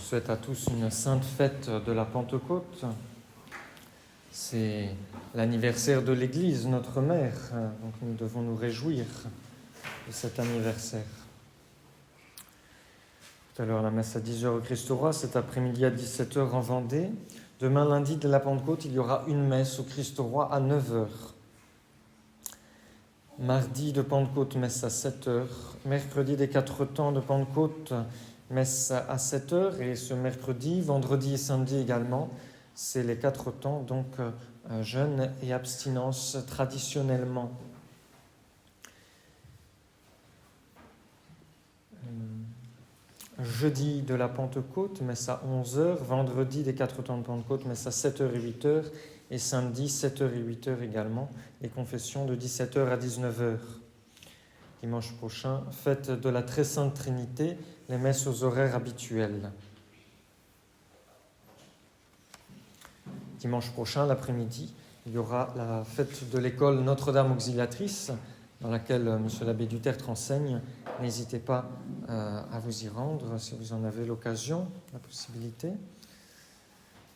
souhaite à tous une sainte fête de la Pentecôte. C'est l'anniversaire de l'Église, notre mère, donc nous devons nous réjouir de cet anniversaire. Tout à l'heure, la messe à 10h au Christ Roi, cet après-midi à 17h en Vendée. Demain, lundi de la Pentecôte, il y aura une messe au Christ Roi à 9h. Mardi de Pentecôte, messe à 7h. Mercredi des 4 temps de Pentecôte, messe à 7h. Et ce mercredi, vendredi et samedi également, c'est les 4 temps, donc jeûne et abstinence traditionnellement. Jeudi de la Pentecôte, messe à 11h. Vendredi des 4 temps de Pentecôte, messe à 7h et 8h. Et samedi, 7h et 8h également. Les confessions de 17h à 19h. Dimanche prochain, fête de la Très Sainte Trinité, les messes aux horaires habituels. Dimanche prochain, l'après-midi, il y aura la fête de l'école Notre-Dame Auxiliatrice, dans laquelle M. l'abbé Dutertre enseigne. N'hésitez pas à vous y rendre si vous en avez l'occasion, la possibilité.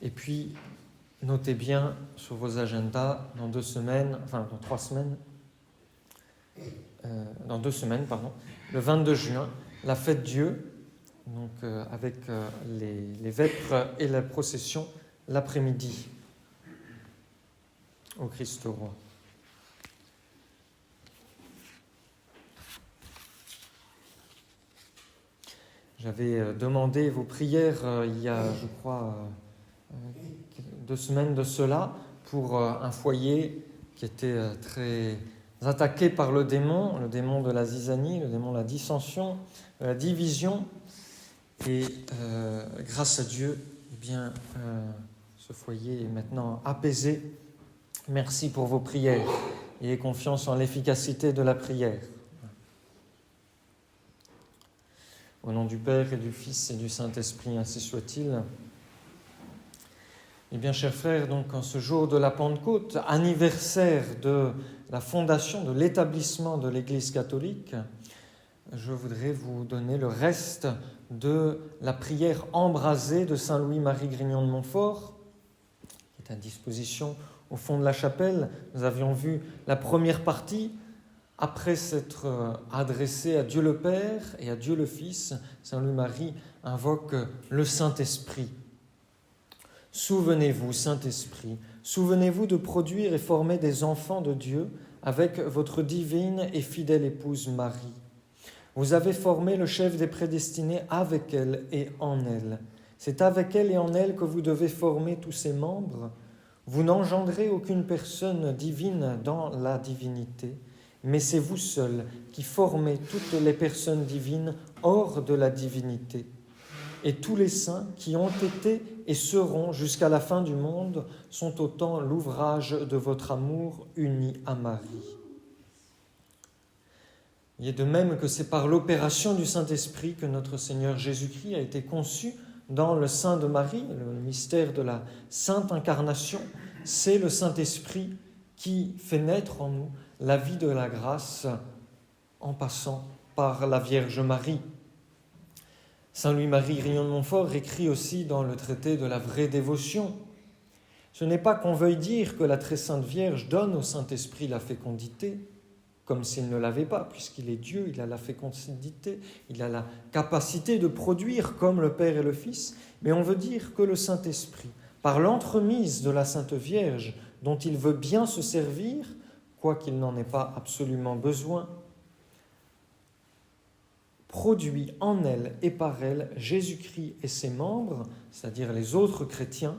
Et puis, notez bien sur vos agendas, dans 2 semaines, le 22 juin, la fête Dieu, donc avec les vêpres et la procession l'après-midi au Christ Roi. J'avais demandé vos prières il y a, je crois, 2 semaines de cela, pour un foyer qui était très attaqué par le démon de la zizanie, le démon de la dissension, de la division. Et grâce à Dieu, ce foyer est maintenant apaisé. Merci pour vos prières. Ayez confiance en l'efficacité de la prière. Au nom du Père et du Fils et du Saint-Esprit, ainsi soit-il. Eh bien, chers frères, donc en ce jour de la Pentecôte, anniversaire de la fondation, de l'établissement de l'Église catholique, je voudrais vous donner le reste de la prière embrasée de Saint Louis-Marie Grignon de Montfort, qui est à disposition au fond de la chapelle. Nous avions vu la première partie. Après s'être adressé à Dieu le Père et à Dieu le Fils, Saint Louis-Marie invoque le Saint-Esprit. Souvenez-vous, Saint-Esprit, souvenez-vous de produire et former des enfants de Dieu avec votre divine et fidèle épouse Marie. Vous avez formé le chef des prédestinés avec elle et en elle. C'est avec elle et en elle que vous devez former tous ses membres. Vous n'engendrez aucune personne divine dans la divinité, mais c'est vous seul qui formez toutes les personnes divines hors de la divinité. Et tous les saints qui ont été et seront jusqu'à la fin du monde sont autant l'ouvrage de votre amour uni à Marie. Il est de même que c'est par l'opération du Saint-Esprit que notre Seigneur Jésus-Christ a été conçu dans le sein de Marie, le mystère de la Sainte Incarnation. C'est le Saint-Esprit qui fait naître en nous la vie de la grâce en passant par la Vierge Marie. Saint Louis-Marie Grignon de Montfort écrit aussi dans le traité de la vraie dévotion. Ce n'est pas qu'on veuille dire que la très sainte Vierge donne au Saint-Esprit la fécondité, comme s'il ne l'avait pas, puisqu'il est Dieu, il a la fécondité, il a la capacité de produire comme le Père et le Fils, mais on veut dire que le Saint-Esprit, par l'entremise de la Sainte Vierge, dont il veut bien se servir, quoiqu'il n'en ait pas absolument besoin, produit en elle et par elle Jésus-Christ et ses membres, c'est-à-dire les autres chrétiens,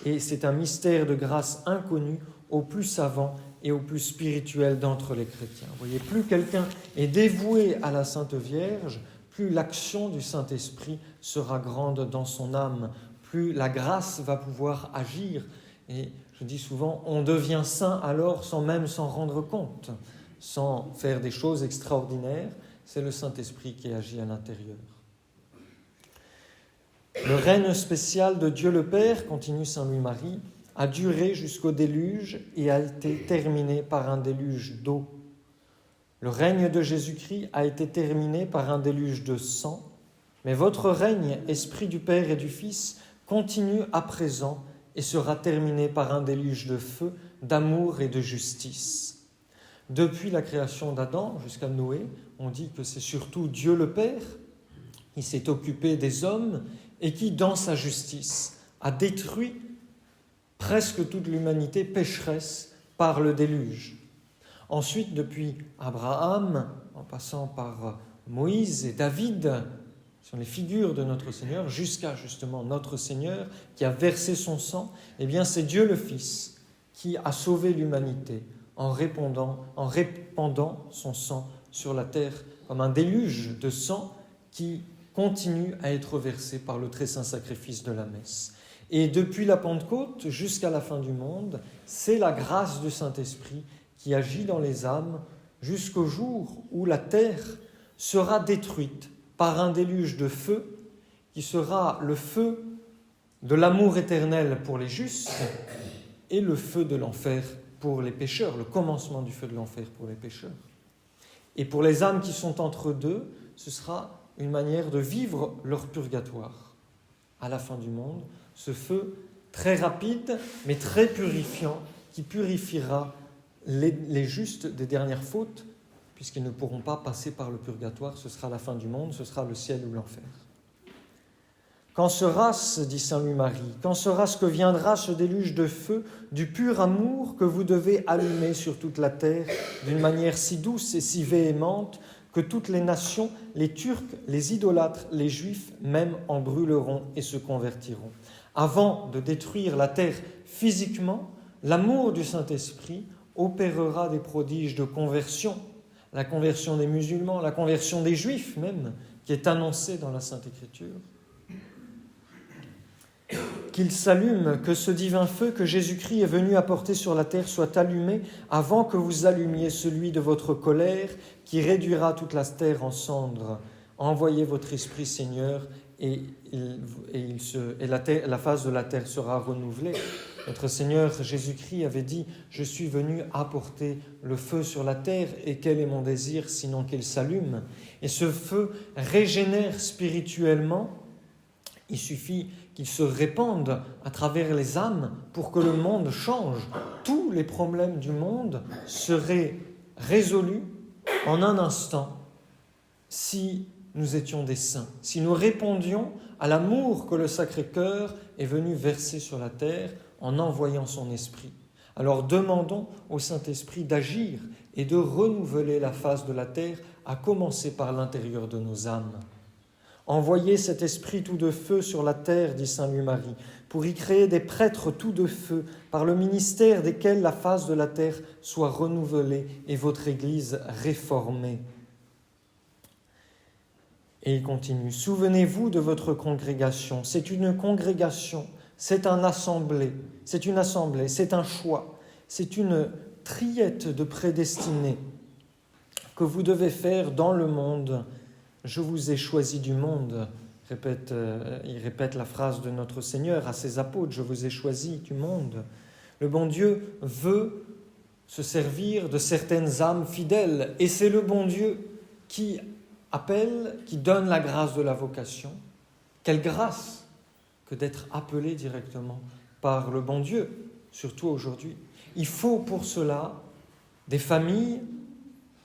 et c'est un mystère de grâce inconnu aux plus savants et aux plus spirituels d'entre les chrétiens. Vous voyez, plus quelqu'un est dévoué à la Sainte Vierge, plus l'action du Saint-Esprit sera grande dans son âme, plus la grâce va pouvoir agir. Et je dis souvent, on devient saint alors sans même s'en rendre compte, sans faire des choses extraordinaires. C'est le Saint-Esprit qui agit à l'intérieur. Le règne spécial de Dieu le Père, continue Saint Louis-Marie, a duré jusqu'au déluge et a été terminé par un déluge d'eau. Le règne de Jésus-Christ a été terminé par un déluge de sang Mais votre règne, Esprit du Père et du Fils, continue à présent et sera terminé par un déluge de feu, d'amour et de justice. Depuis la création d'Adam jusqu'à Noé, on dit que c'est surtout Dieu le Père qui s'est occupé des hommes et qui, dans sa justice, a détruit presque toute l'humanité pécheresse par le déluge. Ensuite, depuis Abraham, en passant par Moïse et David, sont les figures de notre Seigneur, jusqu'à justement notre Seigneur qui a versé son sang, eh bien c'est Dieu le Fils qui a sauvé l'humanité en répandant son sang sur la terre comme un déluge de sang qui continue à être versé par le très saint sacrifice de la messe. Et depuis la Pentecôte jusqu'à la fin du monde, c'est la grâce du Saint-Esprit qui agit dans les âmes jusqu'au jour où la terre sera détruite par un déluge de feu qui sera le feu de l'amour éternel pour les justes et le feu de l'enfer pour les pécheurs, le commencement du feu de l'enfer pour les pécheurs. Et pour les âmes qui sont entre deux, ce sera une manière de vivre leur purgatoire à la fin du monde, ce feu très rapide mais très purifiant qui purifiera les justes des dernières fautes, puisqu'ils ne pourront pas passer par le purgatoire, ce sera la fin du monde, ce sera le ciel ou l'enfer. Quand sera-ce, dit saint Louis-Marie, quand sera-ce que viendra ce déluge de feu du pur amour que vous devez allumer sur toute la terre d'une manière si douce et si véhémente que toutes les nations, les Turcs, les idolâtres, les Juifs même en brûleront et se convertiront. Avant de détruire la terre physiquement, l'amour du Saint-Esprit opérera des prodiges de conversion, la conversion des musulmans, la conversion des Juifs même, qui est annoncée dans la Sainte Écriture. Qu'il s'allume, que ce divin feu que Jésus-Christ est venu apporter sur la terre soit allumé avant que vous allumiez celui de votre colère qui réduira toute la terre en cendres. Envoyez votre esprit, Seigneur, et la face de la terre sera renouvelée. Notre Seigneur Jésus-Christ avait dit « Je suis venu apporter le feu sur la terre, et quel est mon désir sinon qu'il s'allume ?» Et ce feu régénère spirituellement. Il suffit qu'il se répande à travers les âmes pour que le monde change. Tous les problèmes du monde seraient résolus en un instant si nous étions des saints, si nous répondions à l'amour que le Sacré-Cœur est venu verser sur la terre en envoyant son esprit. Alors demandons au Saint-Esprit d'agir et de renouveler la face de la terre, à commencer par l'intérieur de nos âmes. Envoyez cet esprit tout de feu sur la terre, dit saint Louis-Marie, pour y créer des prêtres tout de feu, par le ministère desquels la face de la terre soit renouvelée et votre Église réformée. Et il continue, souvenez-vous de votre congrégation. C'est une congrégation, c'est une assemblée, c'est un choix, c'est une triette de prédestinés que vous devez faire dans le monde. Je vous ai choisi du monde, il répète la phrase de notre Seigneur à ses apôtres, je vous ai choisi du monde. Le bon Dieu veut se servir de certaines âmes fidèles, et c'est le bon Dieu qui appelle, qui donne la grâce de la vocation. Quelle grâce que d'être appelé directement par le bon Dieu, surtout aujourd'hui. Il faut pour cela des familles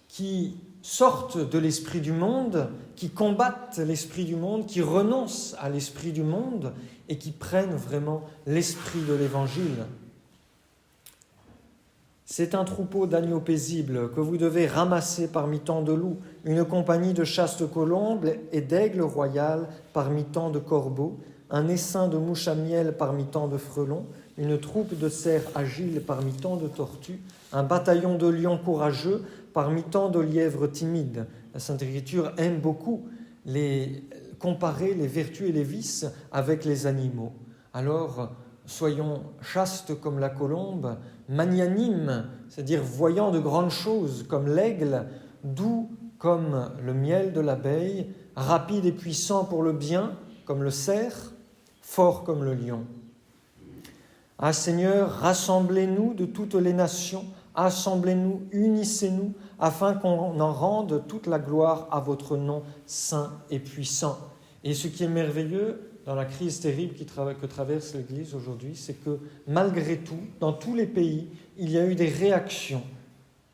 qui sortent de l'esprit du monde, qui combattent l'esprit du monde, qui renoncent à l'esprit du monde et qui prennent vraiment l'esprit de l'Évangile. C'est un troupeau d'agneaux paisibles que vous devez ramasser parmi tant de loups, une compagnie de chastes colombes et d'aigles royales parmi tant de corbeaux, un essaim de mouches à miel parmi tant de frelons, une troupe de cerfs agiles parmi tant de tortues, un bataillon de lions courageux parmi tant de lièvres timides. La Sainte Écriture aime beaucoup comparer les vertus et les vices avec les animaux. Alors, soyons chastes comme la colombe, magnanimes, c'est-à-dire voyant de grandes choses comme l'aigle, doux comme le miel de l'abeille, rapide et puissant pour le bien comme le cerf, fort comme le lion. Ah Seigneur, rassemblez-nous de toutes les nations, assemblez-nous, unissez-nous, afin qu'on en rende toute la gloire à votre nom saint et puissant. Et ce qui est merveilleux dans la crise terrible que traverse l'Église aujourd'hui, c'est que malgré tout, dans tous les pays, il y a eu des réactions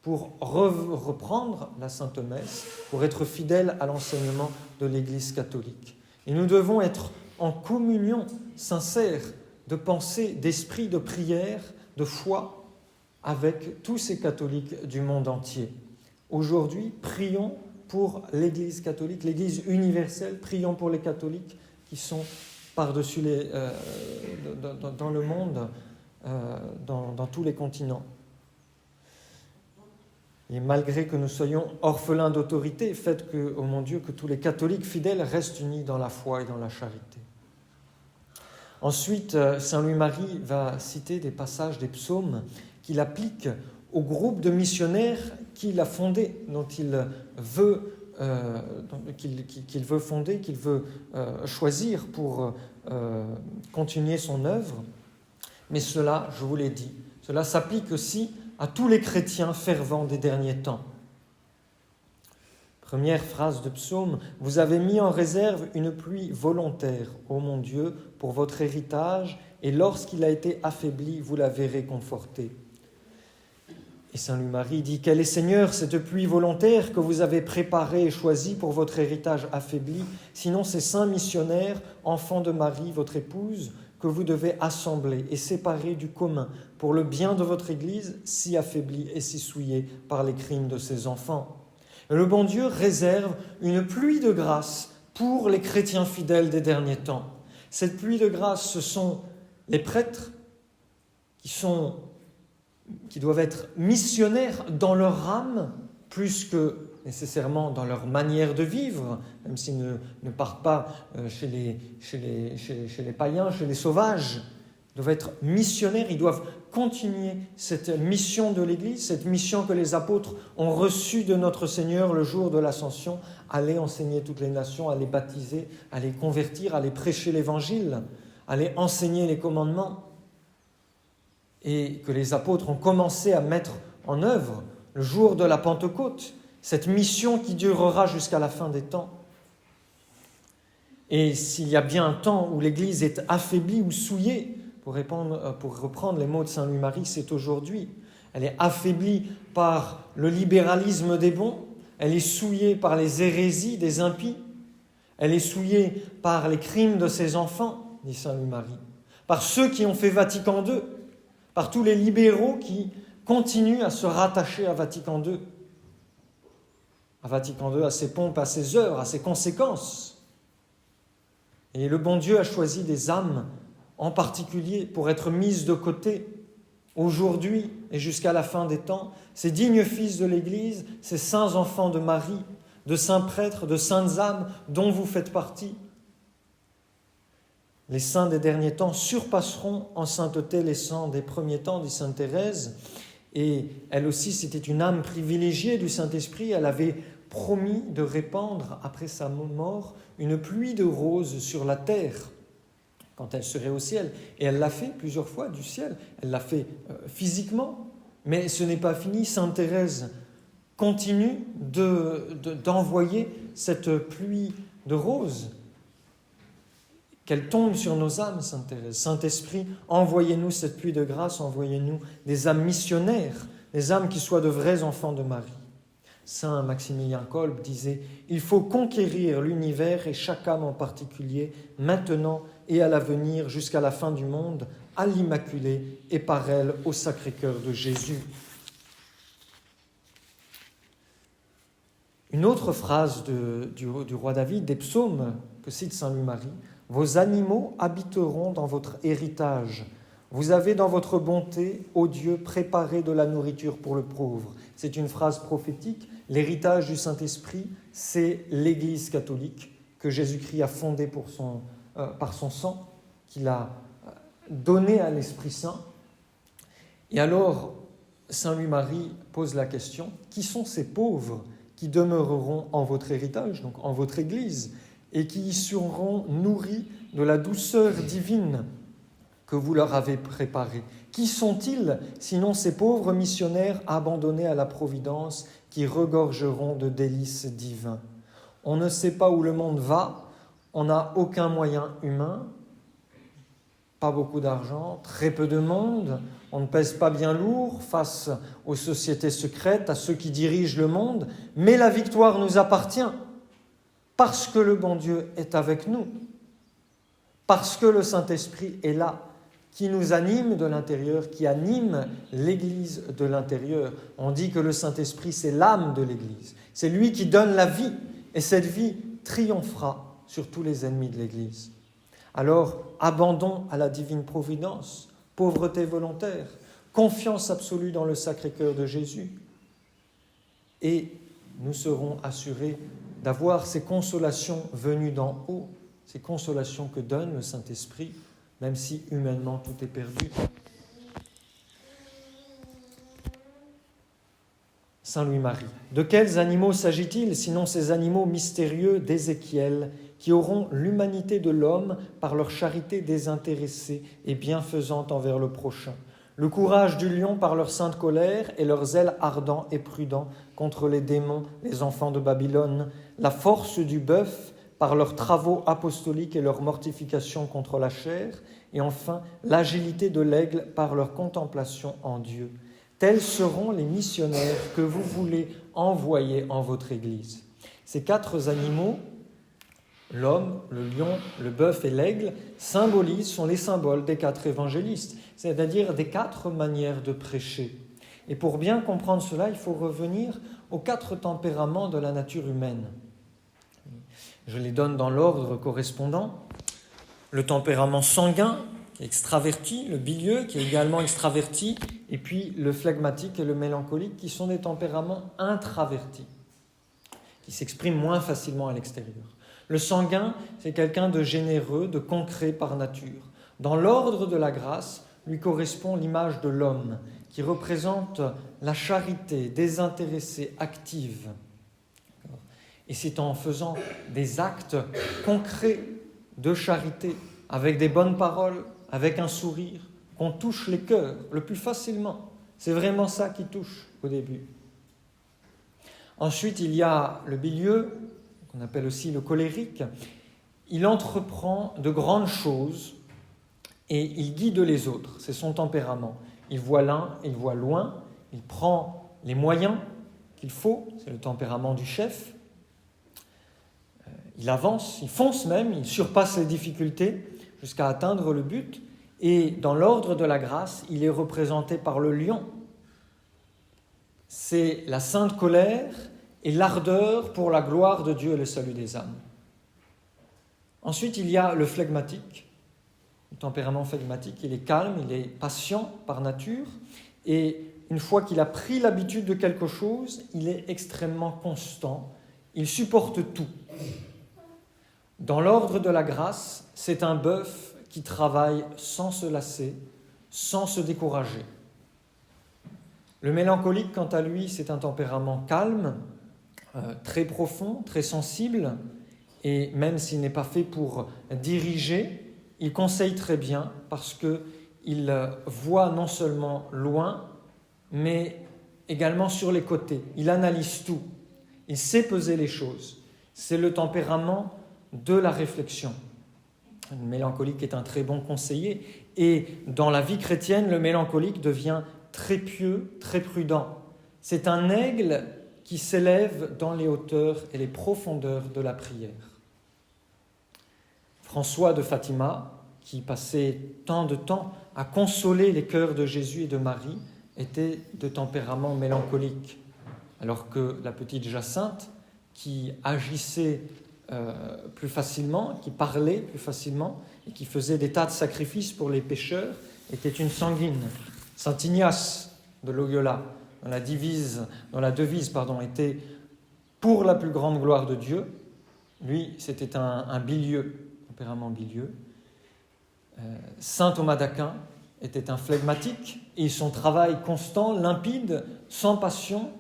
pour reprendre la Sainte Messe, pour être fidèles à l'enseignement de l'Église catholique. Et nous devons être en communion sincère de pensée, d'esprit, de prière, de foi avec tous ces catholiques du monde entier. Aujourd'hui, prions pour l'Église catholique, l'Église universelle, prions pour les catholiques qui sont par-dessus dans le monde, dans tous les continents. Et malgré que nous soyons orphelins d'autorité, faites que, ô mon Dieu, que tous les catholiques fidèles restent unis dans la foi et dans la charité. Ensuite, Saint Louis-Marie va citer des passages des psaumes qu'il applique au groupe de missionnaires qu'il a fondé, dont il veut fonder, qu'il veut choisir pour continuer son œuvre. Mais cela, je vous l'ai dit, cela s'applique aussi à tous les chrétiens fervents des derniers temps. Première phrase de psaume, « Vous avez mis en réserve une pluie volontaire, ô mon Dieu, pour votre héritage, et lorsqu'il a été affaibli, vous l'avez réconforté. » Et Saint Louis-Marie dit, « Quelle est, Seigneur, cette pluie volontaire que vous avez préparée et choisie pour votre héritage affaibli, sinon ces saints missionnaires, enfants de Marie, votre épouse, que vous devez assembler et séparer du commun pour le bien de votre Église, si affaiblie et si souillée par les crimes de ses enfants. » Le bon Dieu réserve une pluie de grâce pour les chrétiens fidèles des derniers temps. Cette pluie de grâce, ce sont les prêtres qui doivent être missionnaires dans leur âme, plus que nécessairement dans leur manière de vivre, même s'ils ne partent pas chez les païens, chez les sauvages. Ils doivent être missionnaires, ils doivent continuer cette mission de l'Église, cette mission que les apôtres ont reçue de notre Seigneur le jour de l'Ascension, aller enseigner toutes les nations, aller baptiser, aller convertir, aller prêcher l'Évangile, aller enseigner les commandements. Et que les apôtres ont commencé à mettre en œuvre le jour de la Pentecôte, cette mission qui durera jusqu'à la fin des temps. Et s'il y a bien un temps où l'Église est affaiblie ou souillée, pour reprendre les mots de Saint Louis-Marie, c'est aujourd'hui. Elle est affaiblie par le libéralisme des bons, elle est souillée par les hérésies des impies, elle est souillée par les crimes de ses enfants, dit Saint Louis-Marie, par ceux qui ont fait Vatican II, par tous les libéraux qui continuent à se rattacher à Vatican II. À Vatican II, à ses pompes, à ses œuvres, à ses conséquences. Et le bon Dieu a choisi des âmes en particulier pour être mises de côté aujourd'hui et jusqu'à la fin des temps, ces dignes fils de l'Église, ces saints enfants de Marie, de saints prêtres, de saintes âmes dont vous faites partie. Les saints des derniers temps surpasseront en sainteté les saints des premiers temps, dit sainte Thérèse. Et elle aussi, c'était une âme privilégiée du Saint-Esprit. Elle avait promis de répandre, après sa mort, une pluie de roses sur la terre, quand elle serait au ciel. Et elle l'a fait plusieurs fois du ciel. Elle l'a fait physiquement. Mais ce n'est pas fini. Sainte Thérèse continue d'envoyer cette pluie de roses. Qu'elle tombe sur nos âmes, Sainte Thérèse. Saint-Esprit, envoyez-nous cette pluie de grâce, envoyez-nous des âmes missionnaires, des âmes qui soient de vrais enfants de Marie. Saint Maximilien Kolb disait « Il faut conquérir l'univers et chaque âme en particulier, maintenant et à l'avenir, jusqu'à la fin du monde, à l'Immaculée et par elle au Sacré-Cœur de Jésus. » Une autre phrase du roi David, des psaumes que cite Saint Louis-Marie, « Vos animaux habiteront dans votre héritage. Vous avez dans votre bonté, ô Dieu, préparé de la nourriture pour le pauvre. » C'est une phrase prophétique. L'héritage du Saint-Esprit, c'est l'Église catholique que Jésus-Christ a fondée par son sang, qu'il a donné à l'Esprit Saint. Et alors, Saint Louis-Marie pose la question, qui sont ces pauvres qui demeureront en votre héritage, donc en votre Église, et qui y seront nourris de la douceur divine que vous leur avez préparée. Qui sont-ils, sinon ces pauvres missionnaires abandonnés à la providence qui regorgeront de délices divins? On ne sait pas où le monde va, On n'a aucun moyen humain, pas beaucoup d'argent, très peu de monde, on ne pèse pas bien lourd face aux sociétés secrètes, à ceux qui dirigent le monde, mais la victoire nous appartient parce que le bon Dieu est avec nous, parce que le Saint-Esprit est là, qui nous anime de l'intérieur, qui anime l'Église de l'intérieur. On dit que le Saint-Esprit, c'est l'âme de l'Église. C'est lui qui donne la vie, et cette vie triomphera sur tous les ennemis de l'Église. Alors, abandon à la divine providence, pauvreté volontaire, confiance absolue dans le Sacré-Cœur de Jésus. Et nous serons assurés d'avoir ces consolations venues d'en haut, ces consolations que donne le Saint-Esprit, même si humainement tout est perdu. Saint Louis-Marie. De quels animaux s'agit-il, sinon ces animaux mystérieux d'Ézéchiel, qui auront l'humanité de l'homme par leur charité désintéressée et bienfaisante envers le prochain, le courage du lion par leur sainte colère et leurs ailes ardents et prudents contre les démons, les enfants de Babylone, la force du bœuf par leurs travaux apostoliques et leur mortification contre la chair, et enfin l'agilité de l'aigle par leur contemplation en Dieu. Tels seront les missionnaires que vous voulez envoyer en votre Église. Ces 4 animaux, l'homme, le lion, le bœuf et l'aigle, sont les symboles des 4 évangélistes, c'est-à-dire des 4 manières de prêcher. Et pour bien comprendre cela, il faut revenir aux 4 tempéraments de la nature humaine. Je les donne dans l'ordre correspondant. Le tempérament sanguin, qui est extraverti, le bilieux, qui est également extraverti, et puis le phlegmatique et le mélancolique, qui sont des tempéraments intravertis, qui s'expriment moins facilement à l'extérieur. Le sanguin, c'est quelqu'un de généreux, de concret par nature. Dans l'ordre de la grâce, lui correspond l'image de l'homme, qui représente la charité désintéressée, active. Et c'est en faisant des actes concrets de charité, avec des bonnes paroles, avec un sourire, qu'on touche les cœurs le plus facilement. C'est vraiment ça qui touche au début. Ensuite, il y a le bilieux, qu'on appelle aussi le colérique. Il entreprend de grandes choses et il guide les autres. C'est son tempérament. Il voit l'un, il voit loin, il prend les moyens qu'il faut, c'est le tempérament du chef. Il avance, il fonce même, il surpasse les difficultés jusqu'à atteindre le but. Et dans l'ordre de la grâce, il est représenté par le lion. C'est la sainte colère et l'ardeur pour la gloire de Dieu et le salut des âmes. Ensuite, il y a le phlegmatique. Le tempérament phlegmatique, il est calme, il est patient par nature. Et une fois qu'il a pris l'habitude de quelque chose, il est extrêmement constant. Il supporte tout. Dans l'ordre de la grâce, c'est un bœuf qui travaille sans se lasser, sans se décourager. Le mélancolique, quant à lui, c'est un tempérament calme, très profond, très sensible, et même s'il n'est pas fait pour diriger, il conseille très bien parce qu'il voit non seulement loin, mais également sur les côtés. Il analyse tout, il sait peser les choses. C'est le tempérament de la réflexion. Le mélancolique est un très bon conseiller et dans la vie chrétienne, le mélancolique devient très pieux, très prudent. C'est un aigle qui s'élève dans les hauteurs et les profondeurs de la prière. François de Fatima, qui passait tant de temps à consoler les cœurs de Jésus et de Marie, était de tempérament mélancolique, alors que la petite Jacinthe, qui agissait plus facilement, qui parlait plus facilement et qui faisait des tas de sacrifices pour les pécheurs, était une sanguine. Saint Ignace de Loyola, dont la devise était « pour la plus grande gloire de Dieu », lui, c'était un bilieux, tempérament bilieux. Saint Thomas d'Aquin était un phlegmatique et son travail constant, limpide, sans passion,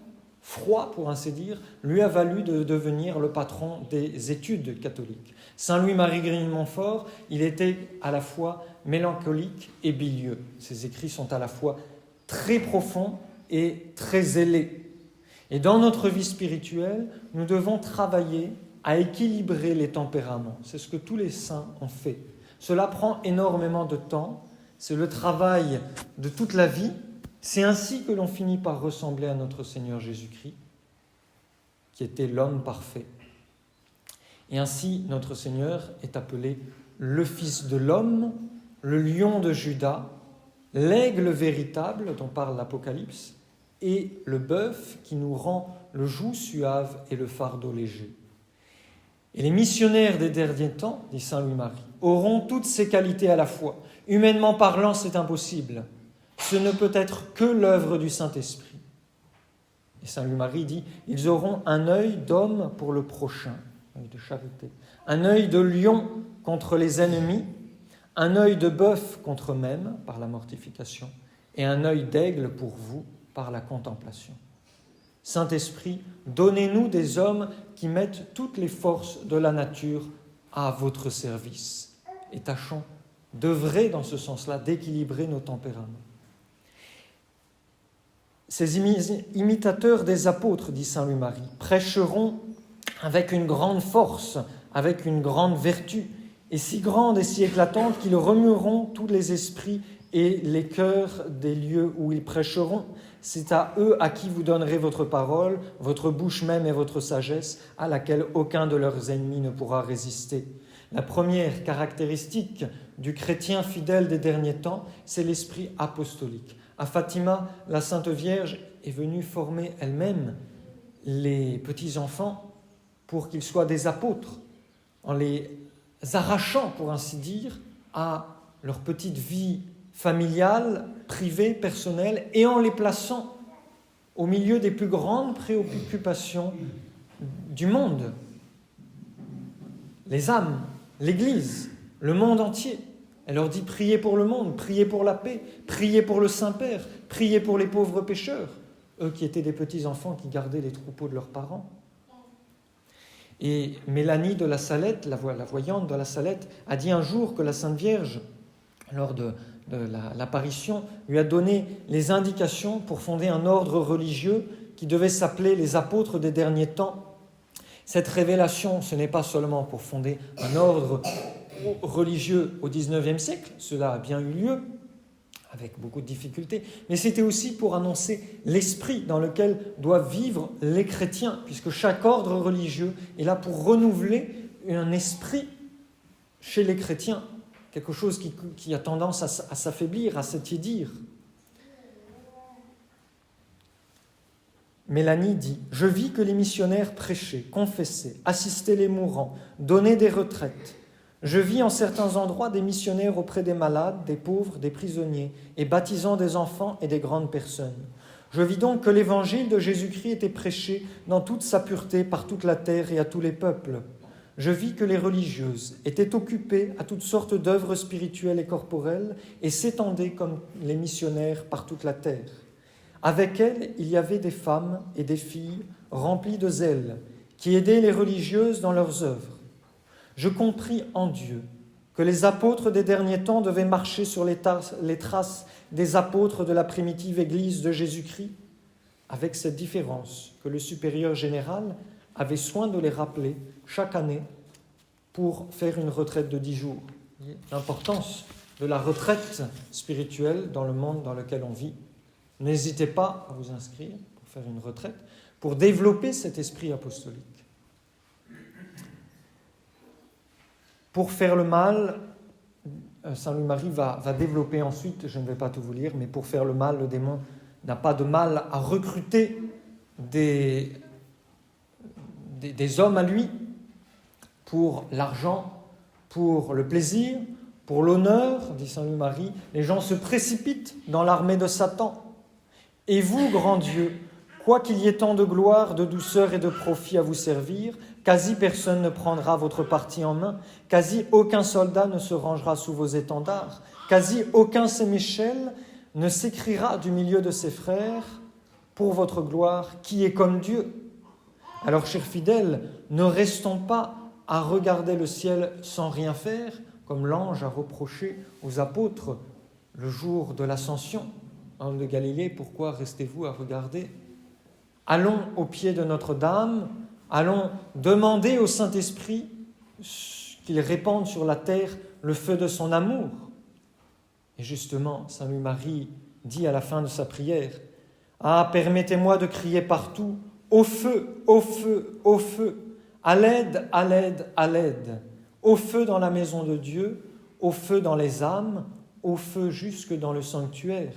froid pour ainsi dire, lui a valu de devenir le patron des études catholiques. Saint Louis-Marie Grigny-Montfort, il était à la fois mélancolique et bilieux. Ses écrits sont à la fois très profonds et très zélés. Et dans notre vie spirituelle, nous devons travailler à équilibrer les tempéraments. C'est ce que tous les saints ont fait. Cela prend énormément de temps, c'est le travail de toute la vie. C'est ainsi que l'on finit par ressembler à notre Seigneur Jésus-Christ, qui était l'homme parfait. Et ainsi, notre Seigneur est appelé le Fils de l'homme, le lion de Juda, l'aigle véritable dont parle l'Apocalypse, et le bœuf qui nous rend le joug suave et le fardeau léger. Et les missionnaires des derniers temps, dit saint Louis-Marie, auront toutes ces qualités à la fois. Humainement parlant, c'est impossible. Ce ne peut être que l'œuvre du Saint-Esprit. Et saint Louis-Marie dit, ils auront un œil d'homme pour le prochain, un œil de charité, un œil de lion contre les ennemis, un œil de bœuf contre eux-mêmes par la mortification, et un œil d'aigle pour vous par la contemplation. Saint-Esprit, donnez-nous des hommes qui mettent toutes les forces de la nature à votre service. Et tâchons d'œuvrer dans ce sens-là, d'équilibrer nos tempéraments. Ces imitateurs des apôtres, dit saint Louis-Marie, prêcheront avec une grande force, avec une grande vertu, et si grande et si éclatante qu'ils remueront tous les esprits et les cœurs des lieux où ils prêcheront. C'est à eux à qui vous donnerez votre parole, votre bouche même et votre sagesse, à laquelle aucun de leurs ennemis ne pourra résister. La première caractéristique du chrétien fidèle des derniers temps, c'est l'esprit apostolique. À Fatima, la Sainte Vierge est venue former elle-même les petits-enfants pour qu'ils soient des apôtres, en les arrachant, pour ainsi dire, à leur petite vie familiale, privée, personnelle, et en les plaçant au milieu des plus grandes préoccupations du monde. Les âmes, l'Église, le monde entier. Elle leur dit, priez pour le monde, priez pour la paix, priez pour le Saint-Père, priez pour les pauvres pécheurs, eux qui étaient des petits-enfants qui gardaient les troupeaux de leurs parents. Et Mélanie de la Salette, la voyante de la Salette, a dit un jour que la Sainte Vierge, lors de l'apparition, lui a donné les indications pour fonder un ordre religieux qui devait s'appeler les apôtres des derniers temps. Cette révélation, ce n'est pas seulement pour fonder un ordre religieux au XIXe siècle, cela a bien eu lieu, avec beaucoup de difficultés, mais c'était aussi pour annoncer l'esprit dans lequel doivent vivre les chrétiens, puisque chaque ordre religieux est là pour renouveler un esprit chez les chrétiens, quelque chose qui a tendance à s'affaiblir, à s'étiédir. Mélanie dit « Je vis que les missionnaires prêchaient, confessaient, assistaient les mourants, donnaient des retraites. Je vis en certains endroits des missionnaires auprès des malades, des pauvres, des prisonniers, et baptisant des enfants et des grandes personnes. Je vis donc que l'évangile de Jésus-Christ était prêché dans toute sa pureté par toute la terre et à tous les peuples. Je vis que les religieuses étaient occupées à toutes sortes d'œuvres spirituelles et corporelles et s'étendaient comme les missionnaires par toute la terre. Avec elles, il y avait des femmes et des filles remplies de zèle qui aidaient les religieuses dans leurs œuvres. Je compris en Dieu que les apôtres des derniers temps devaient marcher sur les traces des apôtres de la primitive Église de Jésus-Christ, avec cette différence que le supérieur général avait soin de les rappeler chaque année pour faire une retraite de 10 jours. L'importance de la retraite spirituelle dans le monde dans lequel on vit. N'hésitez pas à vous inscrire pour faire une retraite, pour développer cet esprit apostolique. Pour faire le mal, saint Louis-Marie va développer ensuite, je ne vais pas tout vous lire, mais pour faire le mal, le démon n'a pas de mal à recruter des hommes à lui pour l'argent, pour le plaisir, pour l'honneur, dit saint Louis-Marie. Les gens se précipitent dans l'armée de Satan. Et vous, grand Dieu, quoi qu'il y ait tant de gloire, de douceur et de profit à vous servir, quasi personne ne prendra votre parti en main, quasi aucun soldat ne se rangera sous vos étendards, quasi aucun sénéchal ne s'écriera du milieu de ses frères, pour votre gloire, qui est comme Dieu. Alors, chers fidèles, ne restons pas à regarder le ciel sans rien faire, comme l'ange a reproché aux apôtres le jour de l'ascension. Homme de Galilée, pourquoi restez-vous à regarder ? Allons au pied de Notre-Dame, Allons demander au Saint-Esprit qu'il répande sur la terre le feu de son amour. Et justement, Saint Louis-Marie dit à la fin de sa prière, « Ah, permettez-moi de crier partout, au feu, au feu, au feu, à l'aide, à l'aide, à l'aide, au feu dans la maison de Dieu, au feu dans les âmes, au feu jusque dans le sanctuaire,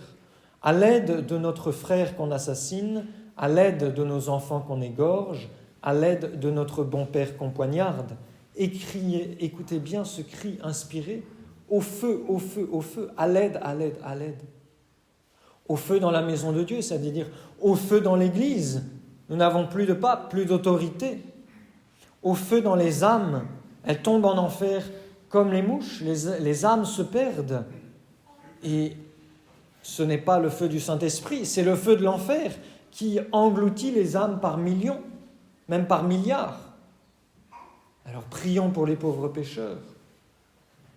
à l'aide de notre frère qu'on assassine, à l'aide de nos enfants qu'on égorge, à l'aide de notre bon père qu'on poignarde. » Et criez, écoutez bien ce cri inspiré, au feu, au feu, au feu, à l'aide, à l'aide, à l'aide. Au feu dans la maison de Dieu, c'est-à-dire au feu dans l'Église. Nous n'avons plus de pape, plus d'autorité. Au feu dans les âmes, elles tombent en enfer comme les mouches, les âmes se perdent. Et ce n'est pas le feu du Saint-Esprit, c'est le feu de l'enfer qui engloutit les âmes par millions, même par milliards. Alors prions pour les pauvres pécheurs.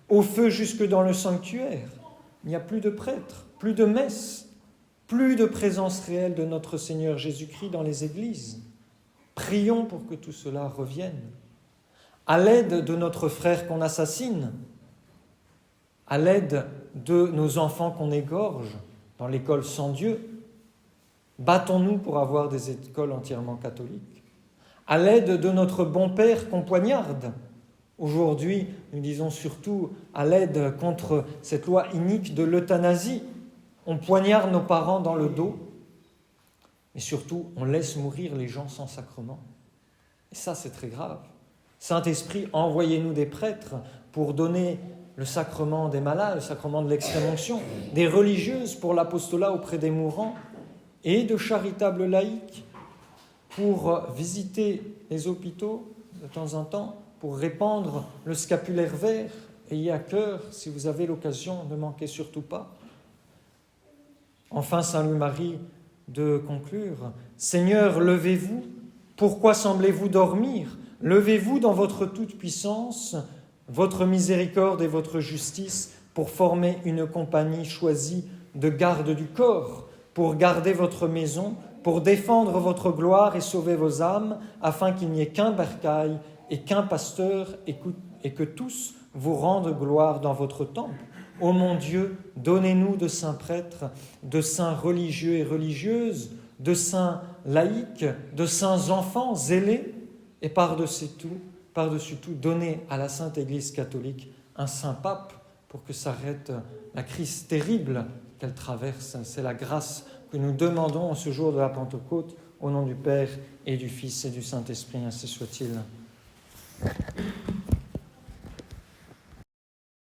Au feu jusque dans le sanctuaire, il n'y a plus de prêtres, plus de messes, plus de présence réelle de notre Seigneur Jésus-Christ dans les églises. Prions pour que tout cela revienne. À l'aide de notre frère qu'on assassine, à l'aide de nos enfants qu'on égorge dans l'école sans Dieu, battons-nous pour avoir des écoles entièrement catholiques. À l'aide de notre bon père qu'on poignarde. Aujourd'hui, nous disons surtout à l'aide contre cette loi inique de l'euthanasie. On poignarde nos parents dans le dos, mais surtout, on laisse mourir les gens sans sacrement. Et ça, c'est très grave. Saint-Esprit, envoyez-nous des prêtres pour donner le sacrement des malades, le sacrement de l'extrême-onction, des religieuses pour l'apostolat auprès des mourants et de charitables laïcs pour visiter les hôpitaux de temps en temps, pour répandre le scapulaire vert. Ayez à cœur, si vous avez l'occasion, ne manquez surtout pas. Enfin, Saint Louis-Marie, de conclure, « Seigneur, levez-vous, pourquoi semblez-vous dormir ? Levez-vous dans votre toute-puissance, votre miséricorde et votre justice pour former une compagnie choisie de garde du corps, pour garder votre maison, pour défendre votre gloire et sauver vos âmes, afin qu'il n'y ait qu'un bercail et qu'un pasteur et que tous vous rendent gloire dans votre temple. Ô mon Dieu, donnez-nous de saints prêtres, de saints religieux et religieuses, de saints laïcs, de saints enfants zélés, et par-dessus tout, donnez à la Sainte Église catholique un saint pape pour que s'arrête la crise terrible qu'elle traverse. C'est la grâce que nous demandons en ce jour de la Pentecôte, au nom du Père et du Fils et du Saint-Esprit, ainsi soit-il.